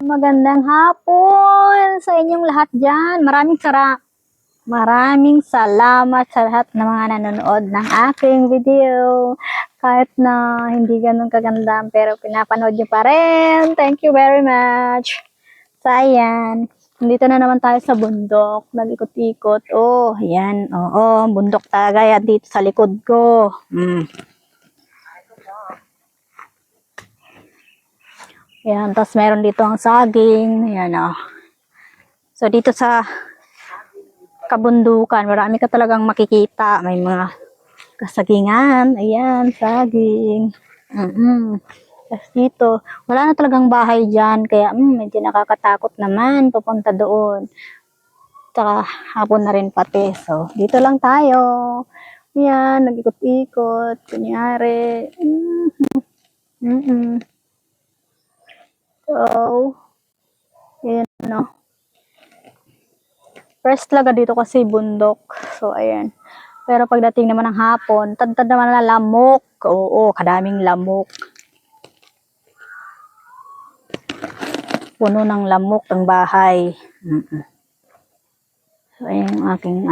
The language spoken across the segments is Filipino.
Magandang hapon sa inyong lahat dyan. Maraming salamat sa lahat ng mga nanonood ng aking video. Kahit na hindi ganun kaganda, pero pinapanood nyo pa rin. Thank you very much. So, ayan. Nandito na naman tayo sa bundok. Nag-ikot-ikot. Oh, ayan. Oo, bundok talaga yan dito sa likod ko. Ayan, tapos meron dito ang saging. Ayan, oh. So, dito sa kabundukan, marami ka talagang makikita. May mga kasagingan. Ayan, saging. Tapos dito, wala na talagang bahay dyan. Kaya, medyo nakakatakot naman pupunta doon. Tsaka, hapon na rin pati. So, dito lang tayo. Ayan, nag-ikot-ikot. Kunyari. So, ayan, no. First talaga dito kasi bundok. So, ayan. Pero pagdating naman ng hapon, tad-tad naman na lamok. Oo, kadaming lamok. Puno ng lamok ang bahay. So, ayan yung aking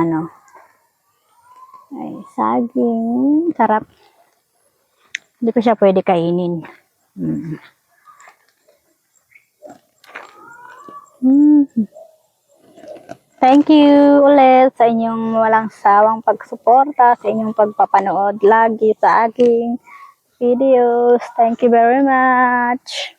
ay, saging. Sarap. Hindi ko siya pwede kainin. Thank you ulit sa inyong walang sawang pagsuporta, sa inyong pagpapanood lagi sa aking videos. Thank you very much.